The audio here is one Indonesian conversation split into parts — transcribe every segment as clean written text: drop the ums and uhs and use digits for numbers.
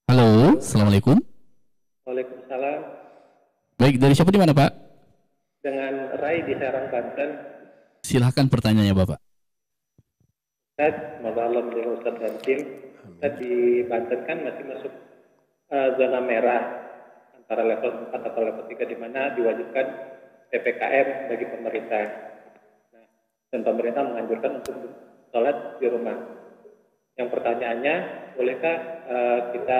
Halo, Assalamualaikum. Waalaikumsalam. Baik, dari siapa di mana Pak? Dengan Rai di Serang, Banten. Silahkan pertanyaannya Bapak. Ustaz, semoga Allah menjaga Ustaz dan tim. Ustaz, di Banten kan masih masuk zona merah antara level 4 atau level 3 di mana diwajibkan PPKM bagi pemerintah. Nah, dan pemerintah menganjurkan untuk sholat di rumah. Yang pertanyaannya, bolehkah kita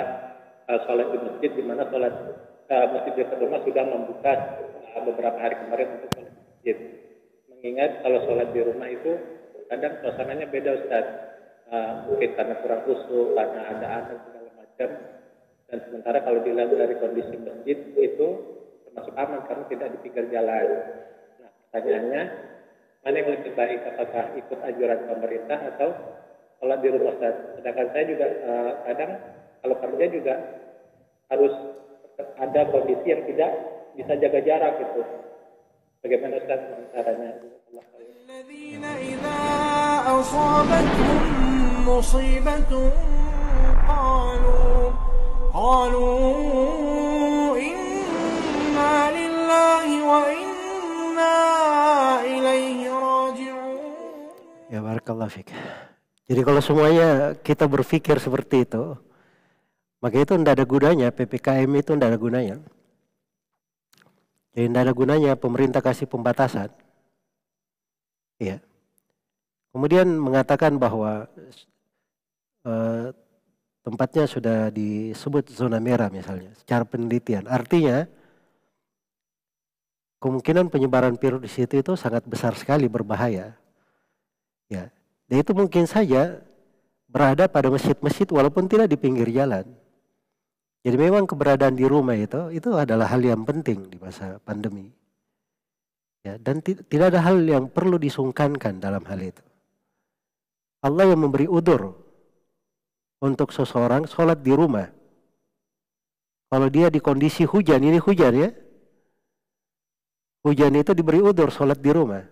sholat di masjid di mana sholat masjid di rumah sudah membuka beberapa hari kemarin untuk sholat di masjid. Mengingat kalau sholat di rumah itu kadang suasananya beda Ustaz. Mungkin karena kurang khusyuk, karena ada azan segala macam. Dan sementara kalau dilihat dari kondisi masjid itu termasuk aman karena tidak di pinggir jalan. Nah, pertanyaannya, mana yang lebih baik, apakah ikut anjuran pemerintah atau sholat di rumah Ustaz? Sedangkan saya juga kadang kalau kerja juga harus ada kondisi yang tidak bisa jaga jarak gitu. Bagaimana Ustaz caranya? الذين إذا أصابتهم مصيبة قالوا إنا لله وإنا إليه راجعون. Ya barakallahu fiik. Jadi kalau semuanya kita berpikir seperti itu, maka itu tidak ada gunanya, PPKM itu tidak ada gunanya. Jadi tidak ada gunanya pemerintah kasih pembatasan. Ya. Kemudian mengatakan bahwa tempatnya sudah disebut zona merah misalnya, secara penelitian. Artinya kemungkinan penyebaran virus di situ itu sangat besar sekali, berbahaya. Ya. Dan itu mungkin saja berada pada masjid-masjid walaupun tidak di pinggir jalan. Jadi memang keberadaan di rumah itu adalah hal yang penting di masa pandemi. Ya, dan tidak ada hal yang perlu disungkankan dalam hal itu. Allah yang memberi udzur untuk seseorang sholat di rumah. Kalau dia di kondisi hujan, ini hujan ya. Hujan itu diberi udzur sholat di rumah.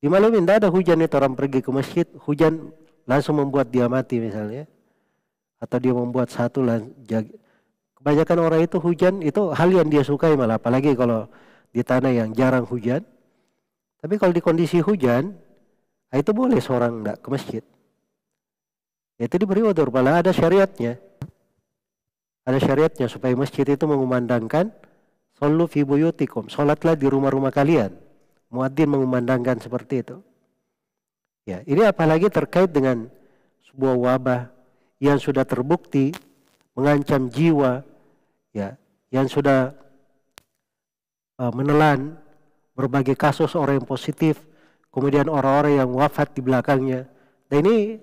Di malam ini tidak ada hujan itu orang pergi ke masjid, hujan langsung membuat dia mati misalnya. Atau dia membuat satu kebanyakan orang itu hujan itu hal yang dia sukai malah, apalagi kalau di tanah yang jarang hujan. Tapi kalau di kondisi hujan, itu boleh seorang tidak ke masjid. Itu diberi udzur, malah ada syariatnya. Ada syariatnya supaya masjid itu mengumandangkan shollu fi buyutikum, sholatlah di rumah-rumah kalian. Muadzin mengumandangkan seperti itu. Ya, ini apalagi terkait dengan sebuah wabah yang sudah terbukti mengancam jiwa, ya, yang sudah menelan berbagai kasus orang yang positif, kemudian orang-orang yang wafat di belakangnya. Dan ini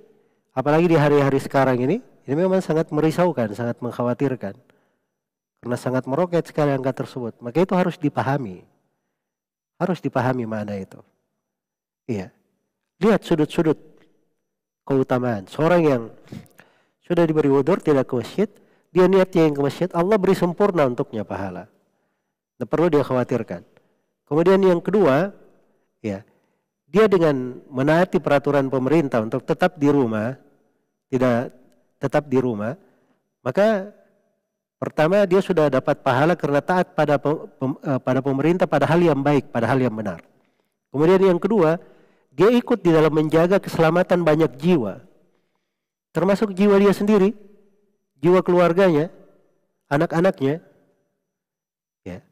apalagi di hari-hari sekarang ini memang sangat merisaukan, sangat mengkhawatirkan. Karena sangat meroket sekali angka tersebut. Maka itu harus dipahami. Harus dipahami mana itu. Iya. Lihat sudut-sudut keutamaan. Seorang yang sudah diberi udzur tidak ke masjid, dia niatnya yang ke masjid, Allah beri sempurna untuknya pahala. Tidak perlu dia khawatirkan. Kemudian yang kedua, ya, dia dengan menaati peraturan pemerintah untuk tetap di rumah, tidak tetap di rumah, maka pertama dia sudah dapat pahala karena taat pada pemerintah, pada hal yang baik, pada hal yang benar. Kemudian yang kedua, dia ikut di dalam menjaga keselamatan banyak jiwa. Termasuk jiwa dia sendiri, jiwa keluarganya, anak-anaknya. Ya.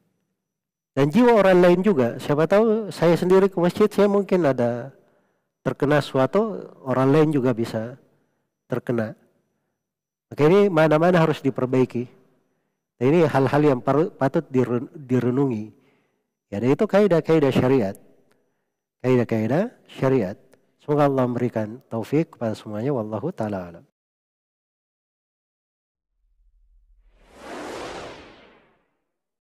Dan jiwa orang lain juga. Siapa tahu saya sendiri ke masjid, saya mungkin ada terkena suatu, orang lain juga bisa terkena. Maka ini mana-mana harus diperbaiki. Dan ini hal-hal yang patut direnungi. Ya, dan itu kaidah-kaidah syariat. Kaidah-kaidah syariat. Semoga Allah memberikan taufik kepada semuanya. Wallahu ta'ala alam.